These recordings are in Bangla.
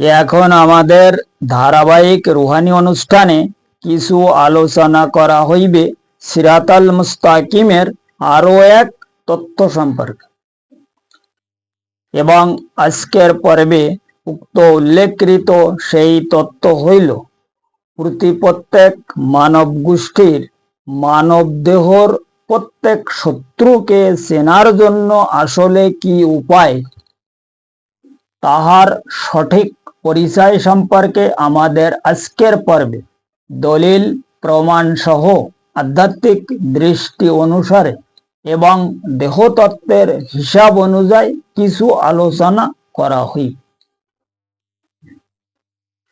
এখন আমাদের ধারাবাহিক রুহানি অনুষ্ঠানে কিছু আলোচনা করা হইবে সিরাতাল মুস্তাকিমের আরো এক তথ্য সম্পর্কে। এবং আজকের পর্বে উক্ত উল্লেখকৃত সেই তথ্য হইল প্রত্যেক মানব গোষ্ঠীর মানব দেহর প্রত্যেক শত্রুকে চেনার জন্য আসলে কি উপায়, তাহার সঠিক পরিচয় সম্পর্কে আমাদের আজকের পর্বে দলিল প্রমাণ সহ আধ্যাত্মিক দৃষ্টি অনুসারে এবং দেহতত্ত্বের হিসাব অনুযায়ী কিছু আলোচনা করা হইবে।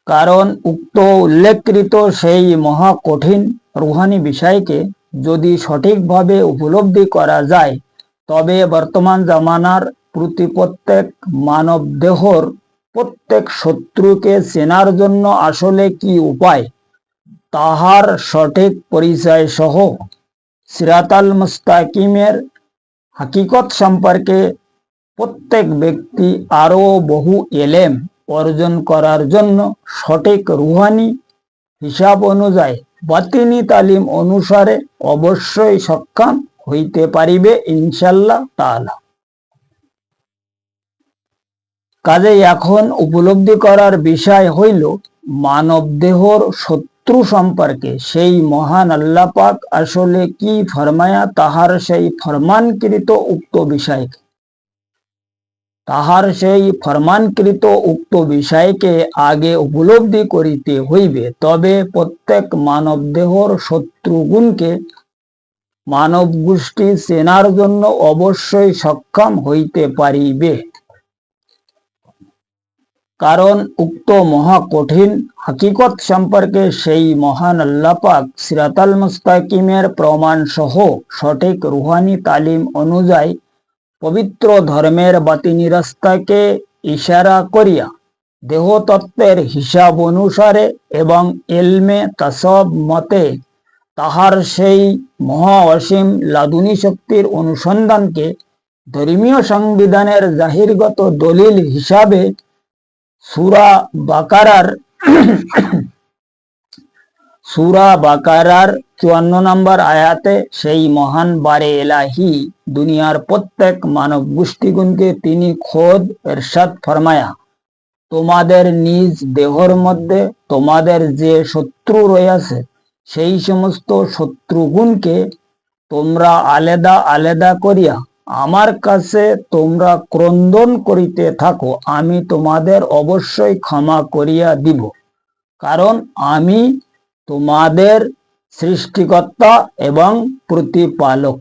কারণ উক্ত উল্লেখকৃত সেই মহা কঠিন রুহানি বিষয়কে যদি সঠিকভাবে উপলব্ধি করা যায়, তবে বর্তমান জামানার প্রত্যেক মানব দেহর প্রত্যেক শত্রুকে চেনার জন্য আসলে কি উপায়, তাহার সঠিক পরিচয় সহ সিরাতাল মুস্তাকিমের হাকিকত সম্পর্কে প্রত্যেক ব্যক্তি আরো বহু এলেম অর্জন করার জন্য সঠিক রুহানি হিসাব অনুযায়ী বাতিনি তালিম অনুসারে অবশ্যই সক্ষম হইতে পারিবে ইনশাল্লাহ তাআলা। কাজেই এখন উপলব্ধি করার বিষয় হইল মানব দেহর শত্রু সম্পর্কে সেই মহান আল্লাহ পাক আসলে কি ফরমায়া, তাহার সেই ফরমানকৃত উক্ত বিষয়কে উক্ত বিষয়কে আগে উপলব্ধি করিতে হইবে। তবে প্রত্যেক মানব দেহর শত্রুগুণকে মানব গোষ্ঠী চেনার জন্য অবশ্যই সক্ষম হইতে পারিবে। কারণ উক্ত মহা কঠিন হাকিকত সম্পর্কে সেই মহান আল্লাহ পাক সিরাতাল মুস্তাকিমের প্রমাণ সহ সঠিক রুহানি তালিম অনুযায়ী পবিত্র ধর্মের বাতিনি রাস্তাকে ইশারা করিয়া দেহতত্ত্বের হিসাব অনুসারে এবং এলমে তাসব মতে তাহার সেই মহা অসীম লাদুনী শক্তির অনুসন্ধানকে ধর্মীয় সংবিধানের জাহিরগত দলিল হিসাবে সূরা বাকারার 54 নম্বর আয়াতে সেই মহান বারে এলাহি দুনিয়ার প্রত্যেক মানব গোষ্ঠীগুণকে তিনি খোদ ইরশাদ ফরমায়া, তোমাদের নিজ দেহর মধ্যে তোমাদের যে শত্রু রয়েছে সেই সমস্ত শত্রুগুণকে তোমরা আলাদা আলাদা করিয়া আমার কাছে তোমরা ক্রন্দন করিতে থাকো, আমি তোমাদের অবশ্যই ক্ষমা করিয়া দিব, কারণ আমি তোমাদের সৃষ্টিকর্তা এবং প্রতিপালক।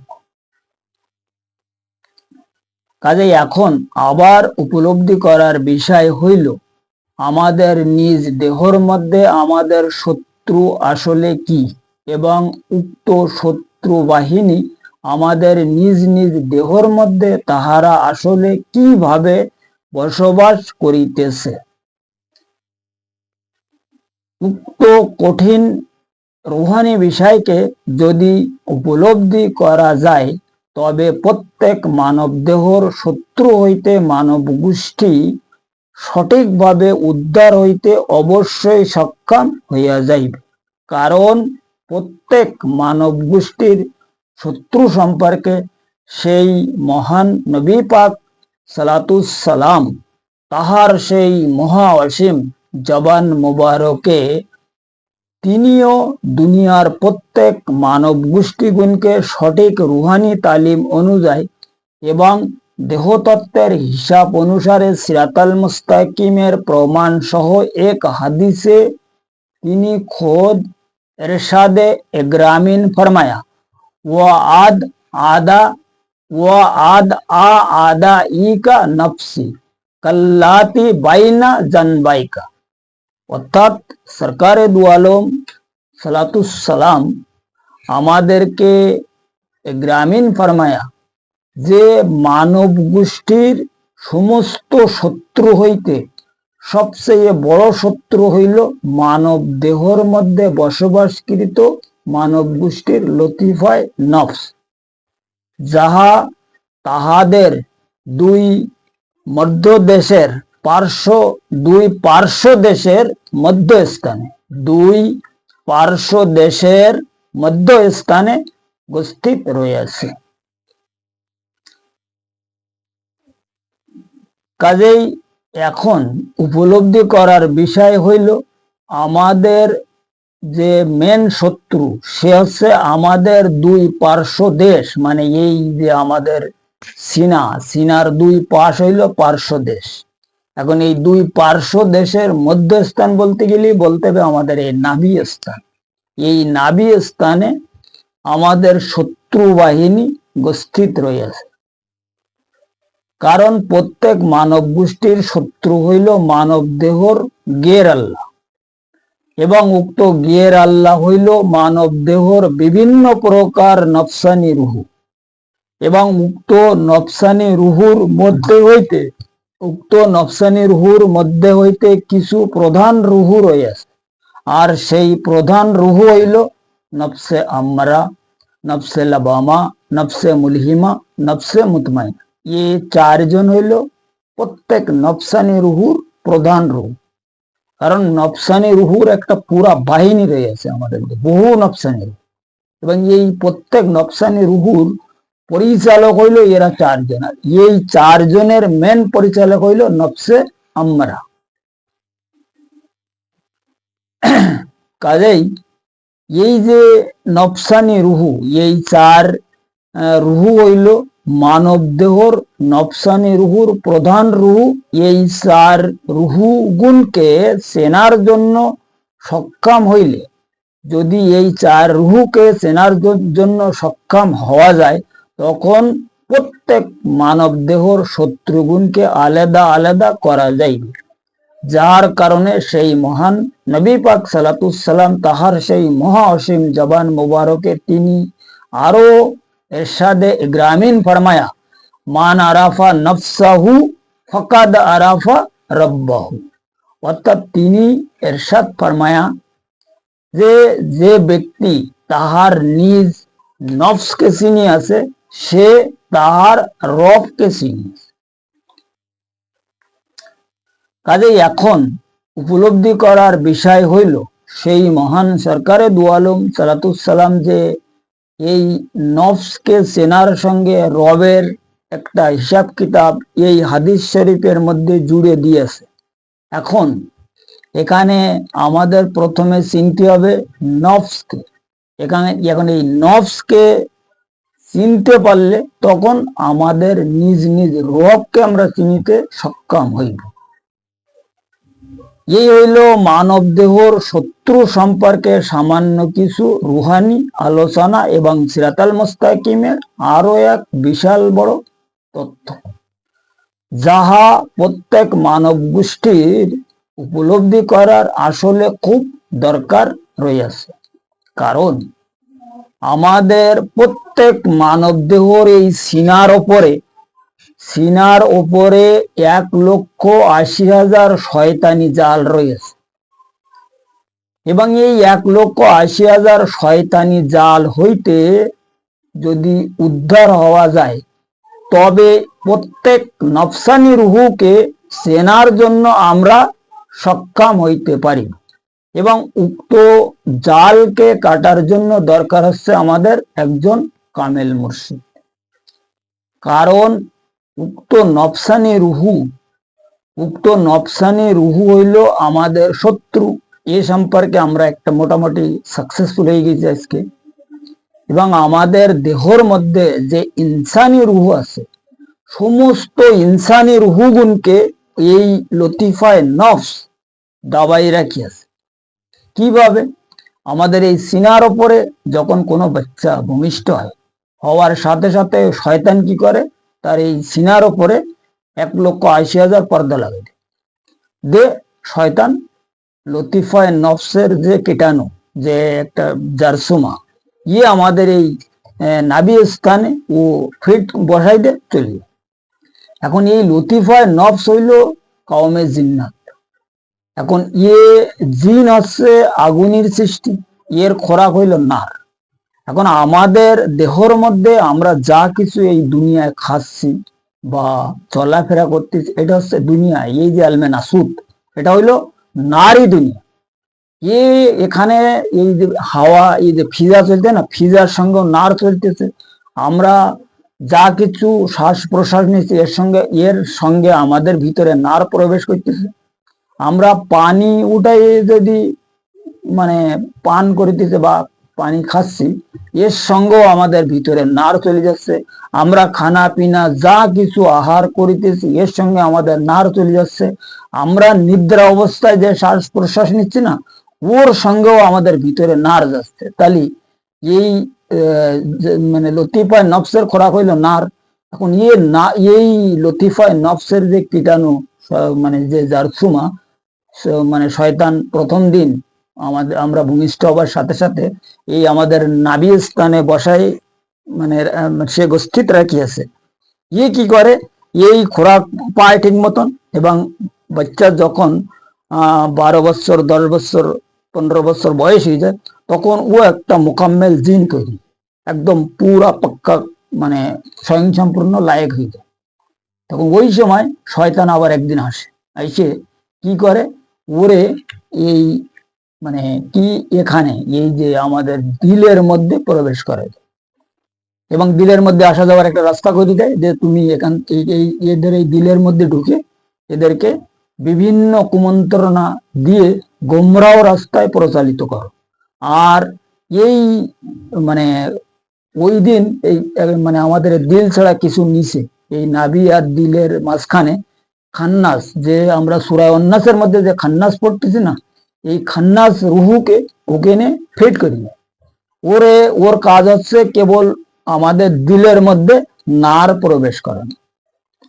কাজে এখন আবার উপলব্ধি করার বিষয় হইল আমাদের নিজ দেহর মধ্যে আমাদের শত্রু আসলে কি এবং উক্ত শত্রু বাহিনী আমাদের নিজ নিজ দেহর মধ্যে তাহারা আসলে কিভাবে বসবাস করিতেছে। উক্ত কঠিন রুহানি বিষয়কে যদি উপলব্ধি করা যায়, তবে প্রত্যেক মানব দেহর শত্রু হইতে মানব গোষ্ঠী সঠিকভাবে উদ্ধার হইতে অবশ্যই সক্ষম হইয়া যাইবে। কারণ প্রত্যেক মানব গোষ্ঠীর শত্রু সম্পর্কে সেই মহান নবী পাক সালাতুস সালাম তাহার সেই মহা অসীম জবান মুবারকে তিনিও দুনিয়ার প্রত্যেক মানব গোষ্ঠীগুণকে সঠিক রুহানি তালিম অনুযায়ী এবং দেহতত্ত্বের হিসাব অনুসারে সিরাতাল মুস্তাকিমের প্রমাণ সহ এক হাদিসে তিনি খোদ ইরশাদে ইগরামিন ফরমায়া, আদা ইকা নফসি কাল্লাতি বাইনা জানবাইকা। অর্থাৎ সরকারে দু আলম সালাতুস সালাম আমাদেরকে গ্রামীণ ফরমায়া যে মানব গোষ্ঠীর সমস্ত শত্রু হইতে সবচেয়ে বড় শত্রু হইল মানব দেহর মধ্যে বসবাসকৃত মানব গোষ্ঠীর লতিফায় নফস, যাহা তাহাদের দুই মধ্য দেশের পার্শ্ব দুই পার্শ্ব দেশের মধ্যস্থানে, দুই পার্শ্ব দেশের মধ্যস্থানে উপস্থিত রয়েছে। কাজেই এখন উপলব্ধি করার বিষয় হইল আমাদের যে মেন শত্রু সে হচ্ছে আমাদের দুই পার্শ্ব দেশ, মানে এই যে আমাদের সিনার দুই পাশ হইল পার্শ্ব দেশ। এখন এই দুই পার্শ্ব দেশের মধ্যস্থান বলতে গেলে বলতে হবে আমাদের এই নাভি স্থান। এই নাভি স্থানে আমাদের শত্রু বাহিনী উপস্থিত রয়েছে। কারণ প্রত্যেক মানব গোষ্ঠীর শত্রু হইল মানব দেহর গের আল্লাহ, এবং উক্ত গের আল্লাহ হইল মানব দেহর বিভিন্ন প্রকার নফসানি রুহু, এবং উক্ত নফসানি রুহুর মধ্যে হইতে কিছু প্রধান রুহু রয়েছে। আর সেই প্রধান রুহু হইল নফসে আম্মারা, নফসে লাবামা, নফসে মুলহিমা, নফসে মুতমাইনা। এই চারজন হইল প্রত্যেক নফসানি রুহুর প্রধান রুহু। কারণ নফসানি রুহুর একটা পুরা বাহিনী রয়েছে আমাদের মধ্যে, বহু নফসানি রুহু, এবং এই প্রত্যেক নফসানি রুহুর পরিচালক হইল এরা চারজন। আর এই চারজনের মেন পরিচালক হইল নফসে আম্মারা। কাজেই এই যে নফসানি রুহু, এই চার রুহু হইল মানব দেহর নফসানি রুহুর প্রধান রুহু। এই চার রুহু গুণকে চেনার জন্য সক্ষম হইলে, যদি এই চার রুহুকে চেনার জন্য সক্ষম হওয়া যায়, তখন প্রত্যেক মানব দেহর শত্রুগুণকে আলাদা আলাদা করা যাইবে। যার কারণে সেই মহান নবী পাক সালাতুসাল্লাম তাহার সেই মহা অসীম জবান মুবারকে তিনি আরো এরশাদে গ্রামীণ ফরমায়া, মান আরাফা নফসাহু ফাকাদ আরাফা রব্বাহু। অর্থাৎ তিনি এরশাদ ফরমায়া যে ব্যক্তি তাহার নিজ নফসকে চিনি আছে, সে তাহার রবকে চিনি। কাজেই এখন উপলব্ধি করার বিষয় হইল সেই মহান সরকারে দু আলম সালাতুসাল্লাম যে এই নফসকে চেনার সঙ্গে রবের একটা হিসাব কিতাব এই হাদিস শরীফের মধ্যে জুড়ে দিয়েছে। এখন এখানে আমাদের প্রথমে চিনতে হবে নফসকে। এখন এই নফসকে চিনতে পারলে তখন আমাদের নিজ নিজ রবকে আমরা চিনিতে সক্ষম হইব। এই হইল মানব দেহর শত্রু সম্পর্কে সামান্য কিছু রুহানি আলোচনা এবং সিরাতাল মুস্তাকিমের আরো এক বিশাল বড় তথ্য, যাহা প্রত্যেক মানব গোষ্ঠীর উপলব্ধি করার আসলে খুব দরকার রয়েছে। কারণ আমাদের প্রত্যেক মানব দেহর এই সিনার ওপরে 1,80,000 শয়তানি জাল রয়েছে, এবং এই 1,80,000 শয়তানি জাল হইতে যদি উদ্ধার হওয়া যায়, তবে প্রত্যেক নফসানি রুহুকে চেনার জন্য আমরা সক্ষম হইতে পারি। এবং উক্ত জালকে কাটার জন্য দরকার হচ্ছে আমাদের একজন কামেল মুর্শিদ। কারণ উক্ত নফসানি রুহু হইল আমাদের শত্রু। এ সম্পর্কে আমরা একটা মোটামুটি সাকসেসফুল হয়ে গেছি আজকে। এবং আমাদের দেহর মধ্যে যে ইনসানি রুহু আছে, সমস্ত ইনসানি রুহুগুনকে এই লতিফায় নফস দাবাই রাখিয়াছে। কিভাবে? আমাদের এই সিনার ওপরে যখন কোনো বাচ্চা ভূমিষ্ঠ হওয়ার সাথে সাথে শয়তান কি করে, তার এই সিনার ওপরে 1,80,000 পর্দা লাগাই দে। শয়তান লতিফায় নফসের যে কীটাণু, যে একটা জারসুমা, আমাদের এই নাভি স্থানে ও ফিট বসাই দে চলে। এখন এই লতিফায় নফস হইল কওমে জিন্নাত। এখন জিন হচ্ছে আগুনের সৃষ্টি, এর খোরাক হইল নার। এখন আমাদের দেহর মধ্যে আমরা যা কিছু এই দুনিয়ায় খাচ্ছি, বা চলাফেরা করতেছে, এটা হচ্ছে দুনিয়া। এই যে আলমে নাসুদ, এটা হইলো নারী দুনিয়া। এখানে এই যে হাওয়া, এই যে ফিজা চলতে না, ফিজার সঙ্গে নার চলতেছে। আমরা যা কিছু শ্বাস প্রশ্বাস নিচ্ছি, এর সঙ্গে আমাদের ভিতরে নার প্রবেশ করতেছে। আমরা পানি উঠাই যদি মানে পান করিতেছে বা পানি খাচ্ছি, এর সঙ্গেও আমাদের ভিতরে নার চলে যাচ্ছে। আমরা খানা পিনা যা কিছু আহার করিতেছি, এর সঙ্গে আমাদের নার চলে যাচ্ছে। আমরা নিদ্রা অবস্থায় যে শ্বাস প্রশ্বাস নিচ্ছি না, ওর সঙ্গেও আমাদের ভিতরে নার যাচ্ছে। তাহলে এই মানে লতিফায় নফসের খোরাক হইল নার। এখন এই লতিফায় নফসের যে কীটাণু, মানে যে জারসুমা, মানে শয়তান প্রথম দিন আমরা ভূমিষ্ঠ হবার সাথে সাথে এই আমাদের নাভি স্থানে বসাই, মানে সে গস্থিত রাখিয়াছে। কি করে, এই খোরাক পায় ঠিক মতন। এবং বাচ্চা যখন 12 বছর, 10 বছর, 15 বছর বয়স হয়ে যায়, তখন ও একটা মোকাম্মেল জিন তৈরি, একদম পুরা পাক্কা, মানে স্বয়ংসম্পূর্ণ লায়ক হয়ে যায়। তখন ওই সময় শয়তান আবার একদিন আসে, এসে কি করে, ওরে এই মানে কি এখানে এই যে আমাদের দিলের মধ্যে প্রবেশ করে, এবং দিলের মধ্যে আসা যাওয়ার একটা রাস্তা করে দেয়, যে তুমি এখান এদের এই দিলের মধ্যে ঢুকে এদেরকে বিভিন্ন কুমন্ত্রণা দিয়ে গোমরাও রাস্তায় প্রচালিত করো। আর এই মানে ওই দিন এই মানে আমাদের দিল ছাড়া কিছু নিচে, এই নাভি আর দিলের মাঝখানে খান্নাস, যে আমরা সূরা আন-নাসের মধ্যে যে খান্নাস পড়তেছি না, এই খান্নাস রুহুকে ওখানে ফিট করি। ওর কাজ হচ্ছে কেবল আমাদের দিলের মধ্যে নার প্রবেশ করানো।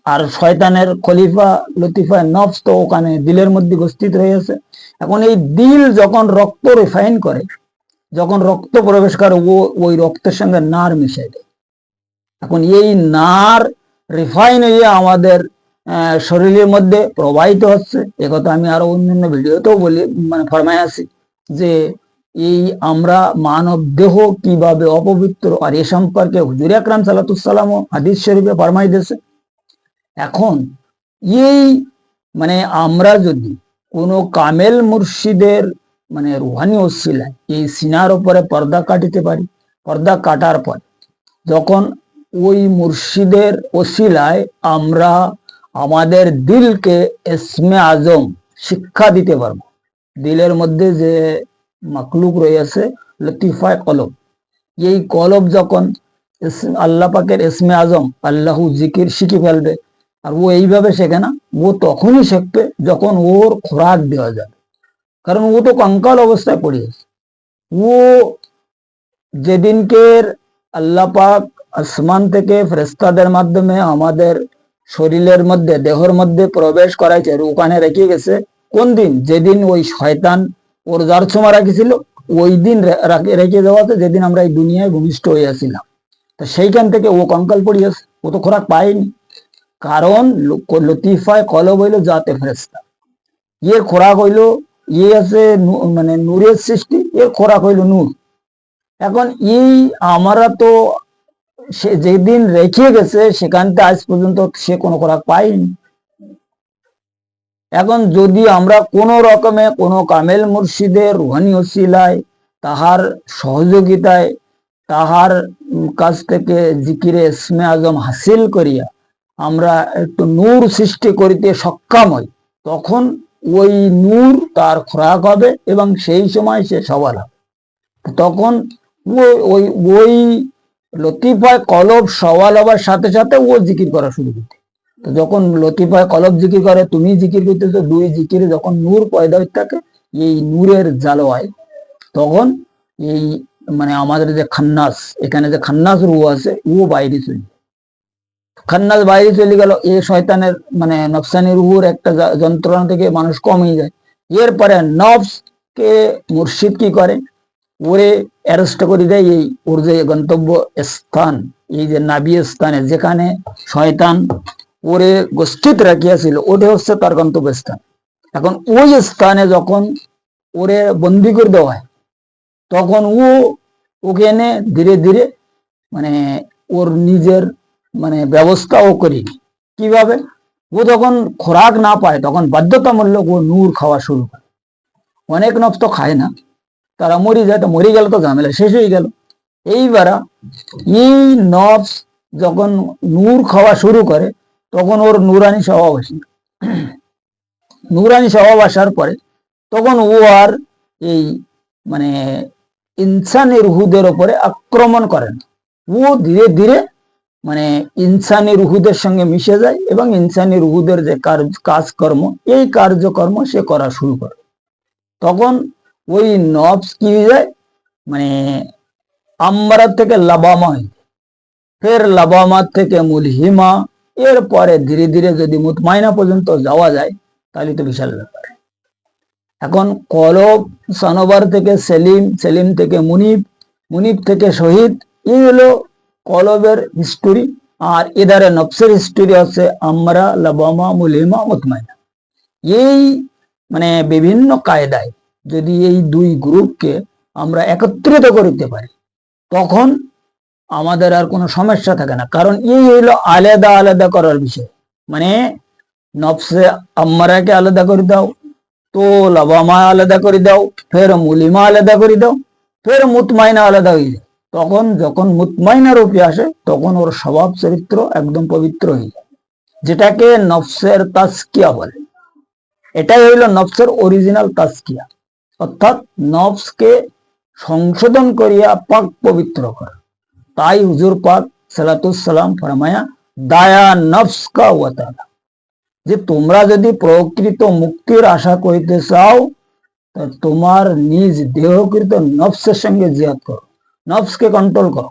আর শয়তানের খলিফা লতিফা নফস তো ওখানে দিলের মধ্যে উপস্থিত রয়েছে। এখন এই দিল যখন রক্ত রিফাইন করে, যখন রক্ত প্রবেশ করে, ওই রক্তের সঙ্গে নার মিশাই দেয়। এখন এই নার রিফাইন হয়ে আমাদের শরীরের মধ্যে প্রবাহিত হচ্ছে। একথা আমি আরো অন্যান্য ভিডিওতেও বলি, মানে ফরমাই আছি যে এই আমরা মানব দেহ কিভাবে অপবিত্র, আর এ সম্পর্কে হুজুর আকরাম সাল্লাল্লাহু আলাইহি ওয়াসাল্লাম হাদিস শরীফে ফরমাই দিয়েছে। এখন এই মানে আমরা যদি কোনো কামেল মুর্শিদের মানে রুহানি ওসিলায় এই সিনার উপরে পর্দা কাটিতে পারি, পর্দা কাটার পর যখন ওই মুর্শিদের ওসিলায় আমরা আমাদের দিলকে ইসমে আজম শিক্ষা দিতে পারবো। দিলের মধ্যে যে মাকলুক রয়েছে লতিফায় কলব, এই কলব যখন আল্লাহ পাকের ইসমে আজম আল্লাহু জিকির শিখে ফেলবে, আর ও এইভাবে শেখে না, ও তখনই শিখবে যখন ওর খোরাক দেওয়া যাবে। কারণ ও তো কঙ্কাল অবস্থায় পড়িয়েছে। ও যেদিনকের আল্লাহ পাক আসমান থেকে ফেরেশতাদের মাধ্যমে আমাদের শরীরের মধ্যে, দেহের মধ্যে প্রবেশ করাইছে, ওখানে রেখে গেছে। কোন দিন? যেদিন ওই শয়তান ওর জারছোমা রাখিছিল, ওই দিন রেখে দেওয়াতে, যেদিন আমরা এই দুনিয়ায় ভূমিষ্ঠ হইয়াছিলাম। তো সেইখান থেকে ও কঙ্কাল পড়িয়েছে, ও তো খোরাক পায়নি। কারণ লতিফায় কলব হইল জাতে ফেরেশতা, এর খোরাক হইল আছে মানে নূরের সৃষ্টি, এর খোরাক হইল নূর। এখন এই আমরা তো সে যেদিন রেখে গেছে সেখান থেকে আজ পর্যন্ত সে কোনো খোরাক পায়নি। এখন যদি আমরা কোনো রকমে কোনো কামেল মুর্শিদের রুহানি ওসিলায়, তাহার সহযোগিতায়, তাহার কাছ থেকে জিকিরে ইসমে আজম হাসিল করিয়া আমরা একটু নূর সৃষ্টি করিতে সক্ষম হই, তখন ওই নূর তার খোরাক হবে এবং সেই সময় সে সবল হবে। তখন ওই ওই লতিফায় কলব সওয়াল হবার সাথে সাথে ও জিকির করা শুরু করতে। তো যখন লতিফায় কলব জিকির করে, তুমি জিকির করতেছো, দুই জিকিরে যখন নূর পয়দা হইতে থাকে, এই নূরের জালোয়ায় তখন এই মানে আমাদের যে খান্নাস, এখানে যে খান্নাস রু আছে, ও বাইরে চলে, খান্নাস বাইরে চলে গেল, এ শয়তানের মানে নফসানি রুহুর একটা যন্ত্রণা থেকে মানুষ কমে যায়। এরপরে নফস কে মুর্শিদ কি করে, ওরে অ্যারেস্ট করে দেয় এই ওর যে গন্তব্য স্থান, এই যে নাভি স্থানে যেখানে শয়তান ওরে গোষ্ঠিত রাখিয়াছিল, ওটা হচ্ছে তার গন্তব্য স্থান। এখন ওই স্থানে যখন ওরে বন্দি করে দেওয়া হয়, তখন ওখানে ধীরে ধীরে মানে ওর নিজের মানে ব্যবস্থাও করি, কিভাবে? ও যখন খোরাক না পায় তখন বাধ্যতামূলক ও নূর খাওয়া শুরু করে। অনেক নফস তো খায় না, তারা মরে যায়, তো মরে গেল তো ঝামেলা শেষ হয়ে গেল। এইবার এই নফস যখন নূর খাওয়া শুরু করে তখন ওর নুরানি স্বভাব আসে। নুরানি স্বভাব আসার পরে তখন ও আর এই মানে ইনসানি রুহুদের ওপরে আক্রমণ করে না। ও ধীরে ধীরে মানে ইনসানি রুহুদের সঙ্গে মিশে যায় এবং ইনসানি রুহুদের যে কাজকর্ম, এই কার্যকর্ম সে করা শুরু করে। তখন ওই নফস কি হয়ে যায়, মানে আম্মারা থেকে লাবামা হয়ে যায়, ফের লাবামা থেকে মুলহিমা, এরপরে ধীরে ধীরে যদি মুতমাইনা পর্যন্ত যাওয়া যায় তাহলে তো বিশাল ব্যাপার। এখন কলব সানোবার থেকে সেলিম, সেলিম থেকে মুনিব, মুনিব থেকে শহীদ, এই হলো কলবের হিস্টোরি। আর এদারে নফসের হিস্টোরি আছে আমরা, লাবামা, মুলহিমা, মুতমাইনা। এই মানে বিভিন্ন কায়দায় যদি এই দুই গ্রুপকে আমরা একত্রিত করতে পারি তখন আমাদের আর কোনো সমস্যা থাকে না। কারণ এই হইলো আলাদা আলাদা করার বিষয়। মানে নফসে আম্মারাকে আলাদা করে দাও, তো লাবামা আলাদা করে দাও, ফের মুলিমা আলাদা করে দাও, ফের মুতমাইনা আলাদা হয়ে যায়। তখন যখন মুতমাইনা রূপে আসে তখন ওর স্বভাব চরিত্র একদম পবিত্র হয়ে যায়, যেটাকে নফসের তাজকিয়া বলে। এটাই হইল নফসের অরিজিনাল তাজকিয়া, অর্থাৎ নফসকে সংশোধন করিয়া পাক পবিত্র করা। তাই হুজুর পাক সালাতুসালাম ফরমায়া দায়া নফস কা ওয়াতালা, যে তোমরা যদি প্রকৃত মুক্তির আশা করিতে চাও তোমার নিজ দেহকৃত নফসের সঙ্গে জিহাদ করো, নফসকে কন্ট্রোল করো,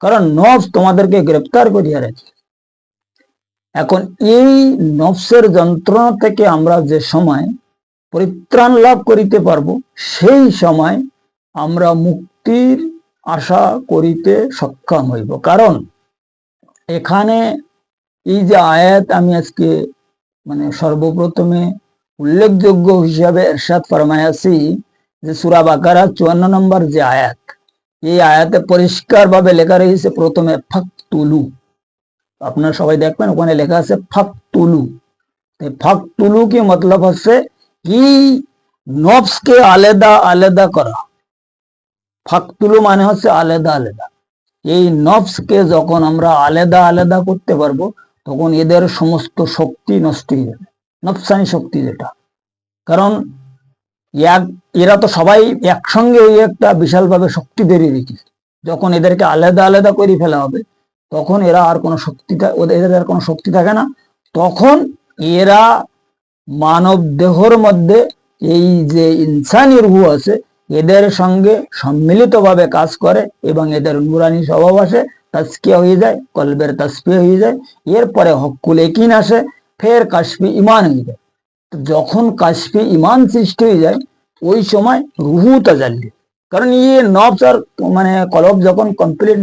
কারণ নফস তোমাদেরকে গ্রেফতার করিয়া রাখে। এখন এই নফসের যন্ত্রণা থেকে আমরা যে সময় পরিত্রাণ লাভ করিতে পারবো সেই সময় আমরা মুক্তির আশা করিতে সক্ষম হইব। কারণ এখানে এই যে আয়াত আমি আজকে মানে সর্বপ্রথমে উল্লেখযোগ্য হিসাবে এরশাদ ফরমায়াছি যে সূরা বাকারা 54 নম্বর যে আয়াত, এই আয়াতে পরিষ্কার ভাবে লেখা রয়েছে প্রথমে ফাকতুলু। আপনারা সবাই দেখবেন ওখানে লেখা আছে ফাকতুলু। ফাকতুলু কি মতলব হচ্ছে কি নফসকে আলাদা আলাদা করা। ফাকতুলু মানে হচ্ছে আলাদা আলাদা। এই নফসকে যখন আমরা আলাদা আলাদা করতে পারবো তখন এদের সমস্ত শক্তি নষ্ট হয়ে যাবে, নফসানি শক্তি যেটা। কারণ এরা তো সবাই একসঙ্গে ওই একটা বিশালভাবে শক্তি বেরিয়ে রেখেছে। যখন এদেরকে আলাদা আলাদা করে ফেলা হবে তখন এরা আর কোনো শক্তি, এদের আর কোনো শক্তি থাকে না। তখন এরা মানব দেহর মধ্যে এই যে ইনসানি রূহ আছে এদের সঙ্গে সম্মিলিতভাবে কাজ করে এবং এদের নুরানি স্বভাব আসে, তাজকিয়া হয়ে যায়, কলবের তাসফিয়া হয়ে যায়। এরপরে হক্কুল ইয়াকিন আসে, ফের কাশফি ইমান হয়ে যায়। যখন কাশফি ইমান সৃষ্টি হয়ে যায় ওই সময় রুহু তাজাল্লি, কারণ নফস আর মানে কলব যখন কমপ্লিট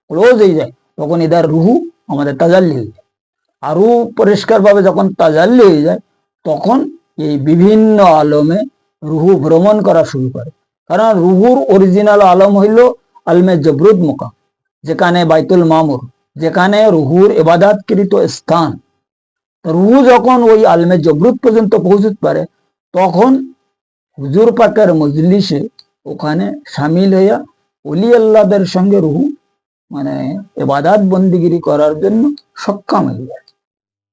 ক্লোজ হয়ে যায় তখন এদের রুহু আমাদের তাজাল্লি হয়ে যায়। আর রুহ পরিষ্কার ভাবে যখন তাজাল্লি হয়ে যায় তখন এই বিভিন্ন আলমে রুহু ভ্রমণ করা শুরু করে। কারণ রুহুর অরিজিনাল আলম হইল আলমে জবরুদ মুকাম, যেখানে বাইতুল মামুর, যেখানে রুহুর ইবাদতকৃত স্থান। রুহু যখন ওই আলমে জবরুদ পর্যন্ত পৌঁছতে পারে তখন হুজুর পাকের মজলিসে ওখানে সামিল হইয়া ওলি আল্লাহদের সঙ্গে রুহু মানে ইবাদত বন্দিগিরি করার জন্য সক্ষম হয়ে যায়।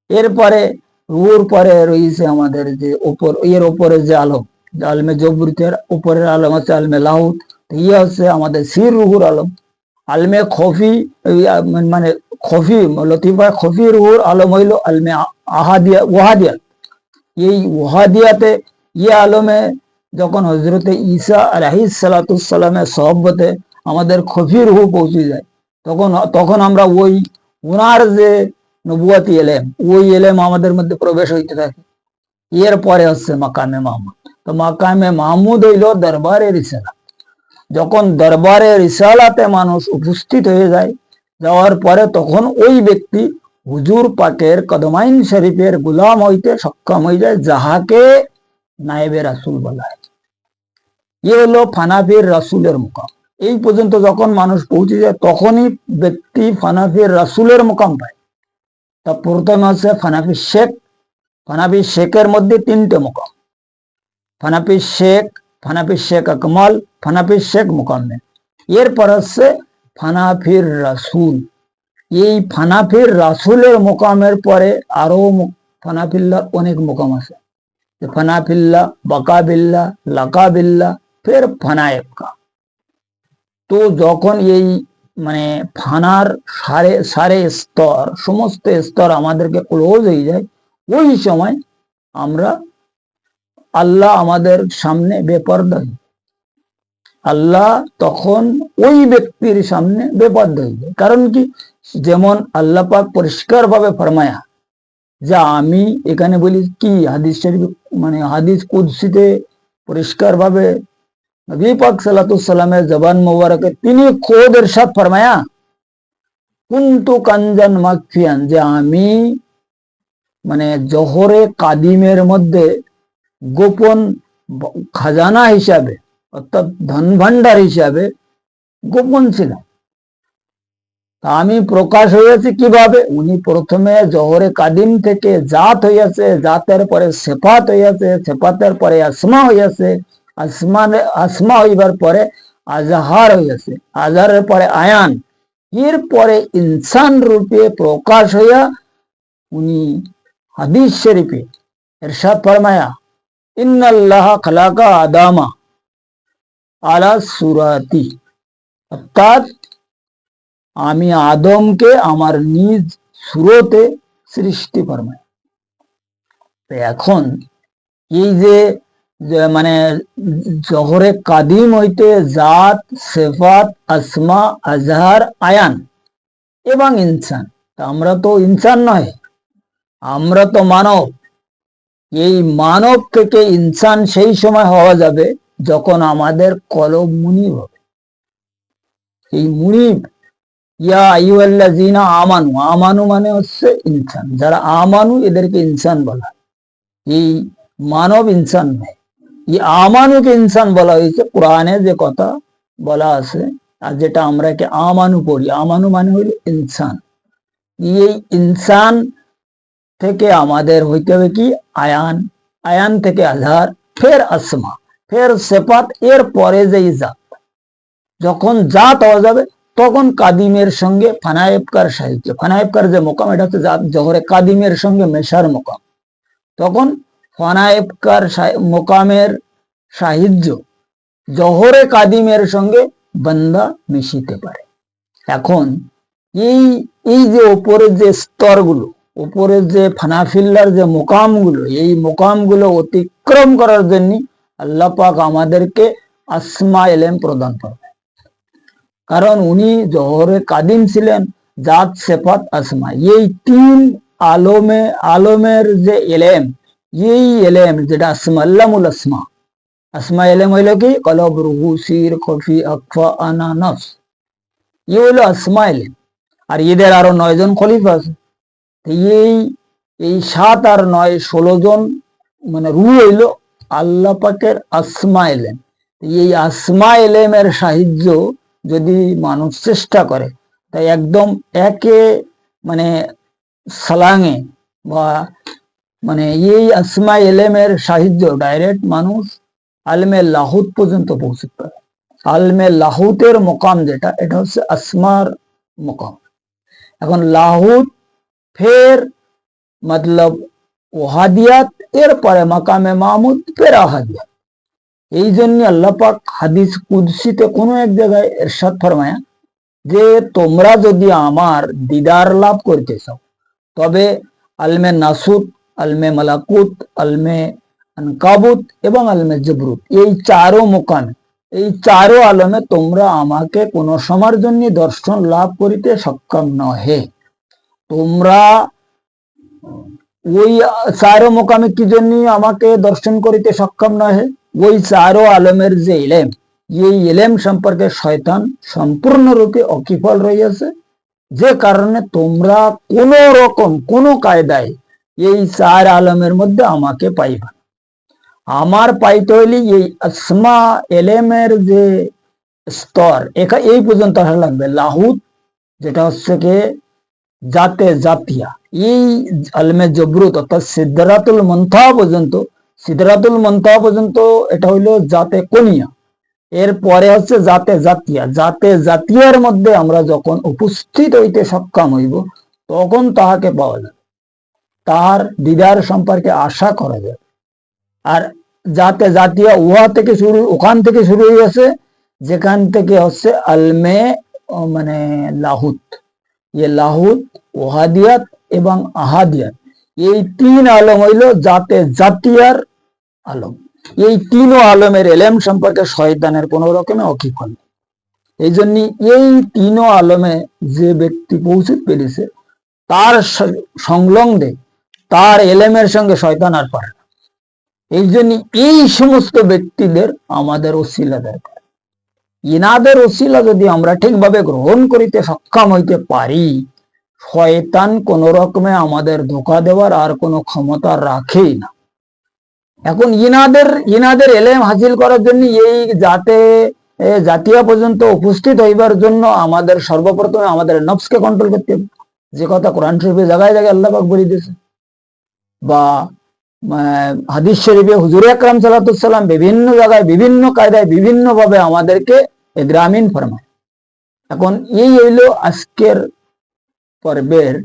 এরপরে রুহুর পরে রয়েছে আমাদের যে এর ওপরে যে আলম, আলমে জবরুতের উপরের আলম আছে আলমে লাহুত, ইয়ে হচ্ছে আমাদের সির রুহুর আলম। আলমে খফি মানে খফি লতিফা খফি রুহুর আলম হইল আলমে আহাদিয়া ওয়াহাদিয়াত। এই ওয়াহাদিয়াতে ইয়ে আলমে যখন হজরতে ঈসা আলাইহিস সালাতুসসালামের সহবতে আমাদের খফি রুহু পৌঁছে যায় তখন আমরা ওই ওনার যে নবুয়াতি এলেম, ওই এলেম আমাদের মধ্যে প্রবেশ হইতে থাকে। এরপরে হচ্ছে মাকামে মাহমুদ। তো মাকামে মাহমুদ হইল দরবারে রিসালাত। যখন দরবারে রিসালাতে মানুষ উপস্থিত হয়ে যায়, যাওয়ার পরে তখন ওই ব্যক্তি হুজুর পাকের কদমাইন শরীফের গুলাম হইতে সক্ষম হয়ে যায়, যাহাকে নায়েবে রাসূল বলা হয়। এ হলো ফানাফির রাসূলের মুকাম। এই পর্যন্ত যখন মানুষ পৌঁছে যায় তখনই ব্যক্তি ফানাফির রাসূলের মুকাম পায়। তা প্রথমে হচ্ছে ফানাফি শেখ। ফানাফি শেখের মধ্যে তিনটে মোকাম, ফানাফি শেখ, ফানাফি শেখ আকমল, ফানাফি শেখ মোকাম্মেল। এরপর হচ্ছে ফানাফির রাসুল। এই ফানাফির রাসুলের মোকামের পরে আরো ফানাফিল্লার অনেক মোকাম আছে, ফানাফিল্লা, বাকাবিল্লা, লাকাবিল্লা, ফের ফানায়েবকা। তো যখন এই মানে ফানার সারে স্তর, সমস্ত স্তর আমাদেরকে ক্লোজ হয়ে যায়, ওই সময় আমরা আল্লাহ আমাদের সামনে বেপরদা, আল্লাহ তখন ওই ব্যক্তির সামনে বেপরদা হয়ে যায়। কারণ কি, যেমন আল্লাহ পাক পরিষ্কার ভাবে ফরমায়া, যা আমি এখানে বলি কি হাদিস শরীফ মানে হাদিস কুদসিতে পরিষ্কার ভাবে নবী পাক সাল্লাল্লাহু আলাইহি সাল্লামের জবান মোবারকে তিনি খোদ ইরশাদ ফরমায়া, কুনতু কানজান মাকফিয়ান, যে আমি মানে জোহরে কাদিমের মধ্যে গোপন খাজানা হিসাবে, অর্থাৎ ধন ভান্ডার হিসাবে গোপন ছিলাম। আমি প্রকাশ হয়েছে কিভাবে? উনি প্রথমে জোহরে কাদিম থেকে জাত হইয়াছে, জাতের পরে সেফাত হইয়াছে, সেফাতের পরে আসমা হইয়াছে, আসমা হইবার পরে আজহার হইয়াছে, আজহারের পরে আয়ান, এরপরে ইনসান রূপে প্রকাশ হইয়া উনি হাদিস শরীফে ইরশাদ ফরমায়া, ইন্নাল্লাহ খালাকা আদামা আলা সুরাতি, অর্থাৎ আমি আদমকে আমার নিজ সুরতে সৃষ্টি ফরমাই। এখন এই যে মানে জোহরে কাদিম হইতে জাত, সেফাত, আসমা, আজহার, আয়ান এবং ইনসান। আমরা তো ইনসান নয়, আমরা তো মানব। এই মানব থেকে ইনসান সেই সময় হওয়া যাবে যখন আমাদের কলব মুনিব হবে। এই মুনিব, ইয়া আইয়ুহাল্লাযীনা আমানু, আমানু মানে হচ্ছে ইনসান, যারা আমানু এদেরকে ইনসান বলা। এই মানব ইনসান নয়, এই আমানুকে ইনসান বলা হয়েছে। কোরআনে যে কথা বলা আছে আর যেটা আমরা কে আমানু পড়ি, আমানু মানে হইল ইনসান। এই ইনসান থেকে আমাদের হইতে হবে কি আয়ান, আয়ান থেকে আজহার, ফের আসমা, ফের সেফাত, এর পরে যে জাত। যখন জাত হওয়া যাবে তখন কাদিমের সঙ্গে ফানায়েবকার সাহিত্য, ফানায়েবকার যে মোকাম, এটা হচ্ছে জাত জোহরে কাদিমের সঙ্গে মেশার মোকাম। তখন ফানায়েবকার মোকামের সাহিত্য জোহরে কাদিমের সঙ্গে বান্দা মিশিতে পারে। এখন এই যে উপরের যে স্তরগুলো, উপরের যে ফানাফিল্লার যে মোকামগুলো, এই মোকামগুলো অতিক্রম করার জন্য আল্লাহ পাক আমাদেরকে আসমা এলেম প্রদান করবে। কারণ উনি জোহরে কাদিম ছিলেন, জাত, সেফাত, আসমা, এই তিন আলমের যে এলেম, এই এলেম যেটা আসমা, আল্লামুল আসমা, আসমা এলেম হইল কি কলব, রুহু, সির, খফি, আকফা, আনা, নফস, এই হইল আসমা এলেম। আর এদের আরো 9 জন খলিফা আছে। এই 7 আর 9 16 জন মানে রু হইল আল্লাহ পাকের আসমা এলেম। এই আসমা এলেমের সাহায্য যদি মানুষ চেষ্টা করে, তাই একদম একে মানে সালাঙে বা মানে এই আসমা এলেমের সাহায্য ডাইরেক্ট মানুষ আলমে লাহুত পর্যন্ত পৌঁছতে পারে। আলমে লাহুতের মোকাম যেটা, এটা হচ্ছে আসমার মোকাম। এখন লাহুত, ফের মতলব ওহাদিয়াত, এরপরে মাকামে মাহমুদ, ফের আহাদিয়াত। এই জন্য আল্লাহ পাক হাদিস কুদসিতে কোনো এক জায়গায় ইরশাদ ফরমায়া যে তোমরা যদি আমার দিদার লাভ করতে চাও, তবে আলমে নাসুত, আলমে মালাকুত, আলমে আনকাবুত এবং আলমে জবরুত, এই 4 মোকামে, এই 4 আলমে তোমরা আমাকে কোন সময়ের জন্য দর্শন লাভ করিতে সক্ষম নহে। তোমরা ওই 4 মোকামে কি জন্য আমাকে দর্শন করিতে সক্ষম নহে? ওই 4 আলমের যে ইলেম, এই ইলেম সম্পর্কে শয়তান সম্পূর্ণরূপে অকিফল রয়েছে, যে কারণে তোমরা কোন রকম কোন কায়দায় এই 4 আলমের মধ্যে আমাকে পাইবা। আমার পাইতে হইলে এই আসমা এলেমের যে স্তর, এই পর্যন্ত আসা লাগবে। লাহুত যেটা হচ্ছে কি জাতে জাতিয়া, এই আলমে জবরুত অর্থাৎ সিদরাতুল মুনতাহা পর্যন্ত এটা হইলো জাতে কনিয়া। এর পরে হচ্ছে জাতে জাতিয়া। জাতে জাতিয়ার মধ্যে আমরা যখন উপস্থিত হইতে সক্ষম হইব তখন তাহাকে পাওয়া যাবে, তাহার দিদার সম্পর্কে আশা করা যাবে। আর জাতে জাতিয়া ওখান থেকে শুরু হয়েছে যেখান থেকে হচ্ছে আলমে মানে লাহুত। লাহুত, ওহাদিয়াত এবং আহাদিয়াত, এই তিন আলম হইল জাতে জাতিয়ার আলম। এই তিন আলমের এলেম সম্পর্কে শয়তানের কোন রকমে অকিফল। এই জন্য এই তিন আলমে যে ব্যক্তি পৌঁছতে পেরেছে তার সংলগ্নে তার এলেমের সঙ্গে শয়তান আর পারে না। এই জন্য এই সমস্ত ব্যক্তিদের আমাদের ওসিলা দরকার। ইনাদের ওসিলা যদি আমরা ঠিকভাবে গ্রহণ করিতে সক্ষম হইতে পারি, শয়তান কোন রকমে আমাদের ধোঁকা দেওয়ার আর কোনো ক্ষমতা রাখেই না। এখন ইনাদের এলেম হাসিল করার জন্য এই জাতীয় পর্যন্ত উপস্থিত হইবার জন্য আমাদের সর্বপ্রথমে আমাদের নফসকে কন্ট্রোল করতে হবে, যে কথা কোরআন শরীফে জায়গায় জায়গায় আল্লাহ পাক বলে দিয়েছে, বা হাদিস শরীফে হুজুর আকরাম সাল্লাল্লাহু আলাইহি ওয়াসাল্লাম বিভিন্ন জায়গায় বিভিন্ন কায়দায় বিভিন্ন ভাবে আমাদেরকে গ্রামীণ ফরমায়। এখন এই হইল আজকের পর্বের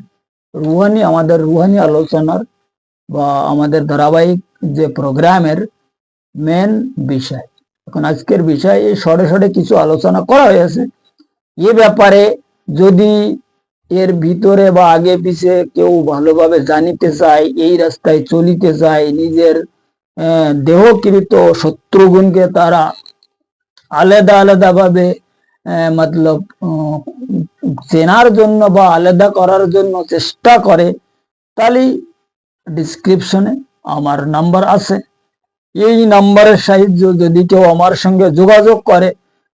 আমাদের রুহানি আলোচনার বা আমাদের ধারাবাহিক যে প্রোগ্রামের মেন বিষয়। এখন আজকের বিষয় এই শর্টে কিছু আলোচনা করা হয়েছে। এ ব্যাপারে যদি এর ভিতরে বা আগে পিছে কেউ ভালোভাবে জানিতে চায়, এই রাস্তায় চলিতে চায়, নিজের দেহকৃত শত্রুগুণকে তারা আলাদা আলাদা ভাবে মতলব চেনার জন্য বা আলাদা করার জন্য চেষ্টা করে, তাহলে ডিসক্রিপশনে আমার নাম্বার আছে। এই নাম্বারের সাহায্যে যদি কেউ আমার সঙ্গে যোগাযোগ করে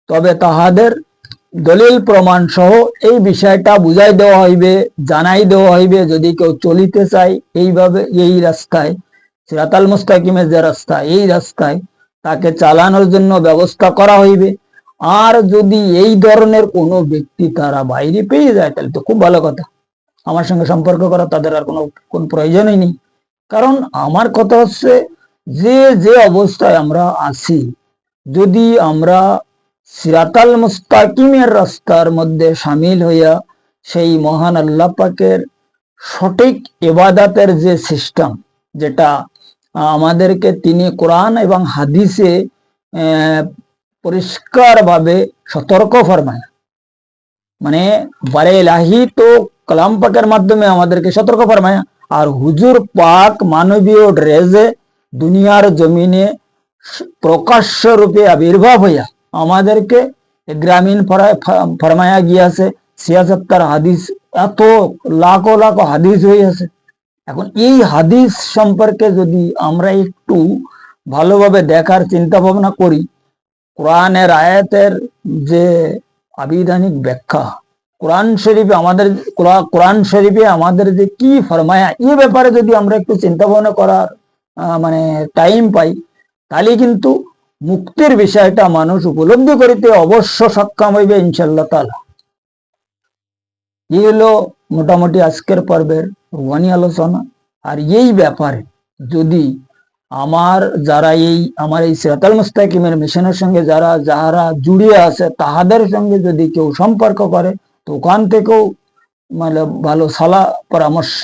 তবে তাহাদের দলিল প্রমাণ সহ এই বিষয়টা বুঝাই দেওয়া হইবে, জানাই দেওয়া হইবে। যদি কেউ চলিতে চায় এইভাবে এই রাস্তায়, সিরাতাল মুস্তাকিমের যে রাস্তা, এই রাস্তায় তাকে চালানোর জন্য ব্যবস্থা করা হইবে। আর যদি এই ধরনের কোনো ব্যক্তি তারা বাইরে পেয়ে যায় তাহলে তো খুব ভালো কথা, আমার সঙ্গে সম্পর্ক করা তাদের আর কোন প্রয়োজনই নেই। কারণ আমার কথা হচ্ছে যে অবস্থায় আমরা আছি, যদি আমরা সিরাতাল মুস্তাকিমের রাস্তার মধ্যে সামিল হইয়া সেই মহান আল্লাহ পাকের সঠিক ইবাদতের যে সিস্টেম, যেটা আমাদেরকে তিনি কোরআন এবং হাদিসে পরিষ্কারভাবে সতর্ক ফরমায়, মানে বারে ইলাহি তো কালাম পাকের মাধ্যমে আমাদেরকে সতর্ক ফরমায়, আর হুজুর পাক মানবীয় ড্রেসে দুনিয়ার জমিনে প্রকাশ্য রূপে আবির্ভাব হইয়া আমাদেরকে গ্রামীণ ফরমায়া গিয়াছে। ৭৬ হাদিস, এত লাখো লাখো হাদিস হইয়াছে। এখন এই হাদিস সম্পর্কে যদি আমরা একটু ভালোভাবে দেখার চিন্তা ভাবনা করি, কোরআনের আয়াতের যে আবিধানিক ব্যাখ্যা, কোরআন শরীফে আমাদের যে কি ফরমায়া, এই ব্যাপারে যদি আমরা একটু চিন্তা ভাবনা করার মানে টাইম পাই, তাহলে কিন্তু মুক্তির বিষয়টা মানুষ উপলব্ধি করিতে অবশ্য সক্ষম হইবে ইনশাআল্লাহ তাআলা। এই হলো মোটামুটি আজকের পর্বের রুহানি আলোচনা। আর এই ব্যাপারে যদি আমার এই সিরাতাল মুস্তাকিমের মিশনের সঙ্গে যারা জুড়িয়ে আছে তাহাদের সঙ্গে যদি কেউ সম্পর্ক করে, তো ওখান থেকেও মানে ভালো সালা পরামর্শ,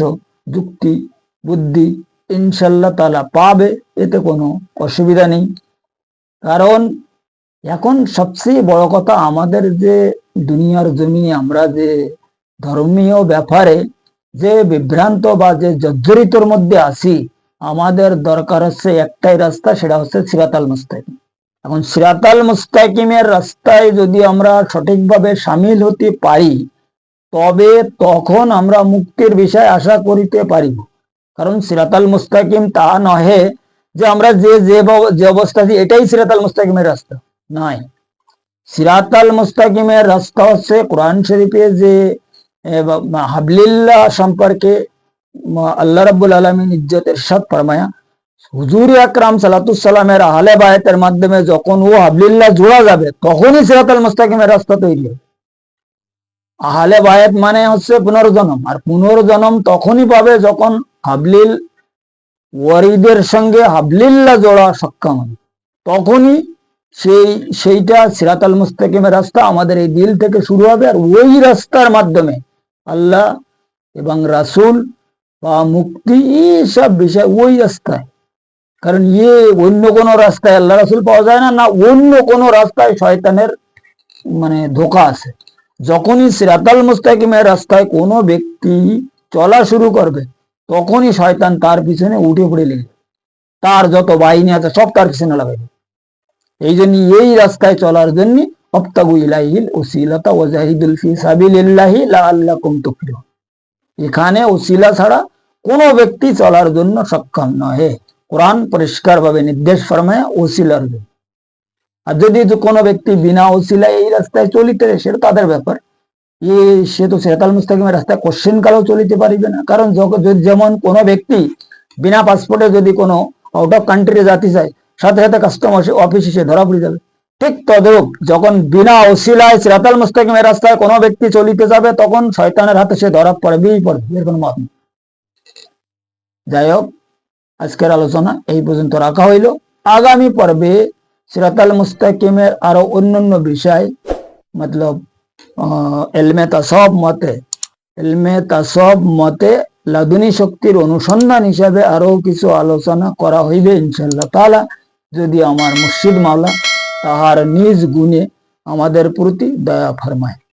যুক্তি, বুদ্ধি ইনশাআল্লাহ তাআলা পাবে, এতে কোনো অসুবিধা নেই। কারণ এখন সবচেয়ে বড় কথা, আমাদের যে দুনিয়ার জমিনে আমরা যে ধর্মীয় ব্যাপারে যে বিভ্রান্ত বা যে জর্জরিতর মধ্যে আছি, আমাদের দরকার হচ্ছে একটাই রাস্তা, সেটা হচ্ছে সিরাতাল মুস্তাকিম। এখন সিরাতাল মুস্তাকিমের রাস্তায় যদি আমরা সঠিকভাবে সামিল হতে পারি, তবে তখন আমরা মুক্তির বিষয় আশা করিতে পারিব। কারণ সিরাতাল মুস্তাকিম তা নহে যে আমরা যে অবস্থা আছি এটাই সিরাতাল মুস্তাকিমের রাস্তা, নয়। সিরাতাল মুস্তাকিমের রাস্তা হচ্ছে কোরআন শরীফে যে হাবলিল্লাহ সম্পর্কে আল্লাহ রাব্বুল আলামিন ইজ্জতের ইরশাদ ফরমায়া, হুজুর আকরাম সাল্লাল্লাহু আলাইহি সাল্লামের আহলে বায়াতের মাধ্যমে যখন ও হাবলিল্লাহ জোড়া যাবে, তখনই সিরাতাল মুস্তাকিমের রাস্তা তৈরি হবে। আহলে বায়াত মানে হচ্ছে পুনর্জন্ম, আর পুনর্জন্ম তখনই পাবে যখন হাবলিল ওয়ারিদের সঙ্গে হাবলিল্লাহ জোড়া সক্ষম হবে। তখনই সেইটা সিরাতাল মুস্তাকিমের রাস্তা আমাদের এই দিল থেকে শুরু হবে, আর ওই রাস্তার মাধ্যমে আল্লাহ এবং রাসূল বা মুক্তি এইসব বিষয় ওই রাস্তায়। কারণ অন্য কোনো রাস্তায় আল্লাহ রাসূল পাওয়া যায় না, না অন্য কোনো রাস্তায় শয়তানের মানে ধোঁকা আছে। যখনই সিরাতাল মুস্তাকিমের রাস্তায় কোনো ব্যক্তি চলা শুরু করবে, তখনই শয়তান তার পিছনে উঠে পড়ে লেগে, তার যত বাহিনী আছে সব তার পিছনে লাগাবে। এই জন্য এই রাস্তায় চলার জন্য অবতাগু ইলাইহিল ওসিলাতা ওয়াজাহিদুল ফি সাবিলিল্লাহি লাআল্লাকুম তুফলিহুন। এখানে ওসিলা ছাড়া কোনো ব্যক্তি চলার জন্য সক্ষম নয়। কোরআন পরিষ্কারভাবে নির্দেশ ফরমায় ওসিলার জন্য। আর যদি কোনো ব্যক্তি বিনা ওসিলায় এই রাস্তায় চলিতে সেটা তাদের ব্যাপার। সে তো সিরাতাল মুস্তাকিমের রাস্তায় কোশ্চেন কালেও চলিতে পারিবে না। কারণ যেমন কোনো ব্যক্তি বিনা পাসপোর্টে যদি কোনো আউট অফ কান্ট্রি যেতে চায়, সাথে সাথে কাস্টম অফিসে সে ধরা পড়ে যাবে। ঠিক তদ্রূপ যখন বিনা ওসিলায় সিরাতাল মুস্তাকিমের রাস্তায় কোনো ব্যক্তি চলিতে যাবে, তখন শয়তানের হাতে সে ধরা পড়বেই পড়বে, এর কোনো মত নেই। যাই হোক, আজকের আলোচনা এই পর্যন্ত রাখা হইল। আগামী পর্বে সিরাতাল মুস্তাকিমের আরো অন্যান্য বিষয় মতলব এলমে তাসব মতে লাদুনী শক্তির অনুসন্ধান হিসাবে আরো কিছু আলোচনা করা হইবে ইনশাআল্লাহ তাআলা, যদি আমার মুর্শিদ মাওলা তাহার নিজ গুণে আমাদের প্রতি দয়া ফরমায়।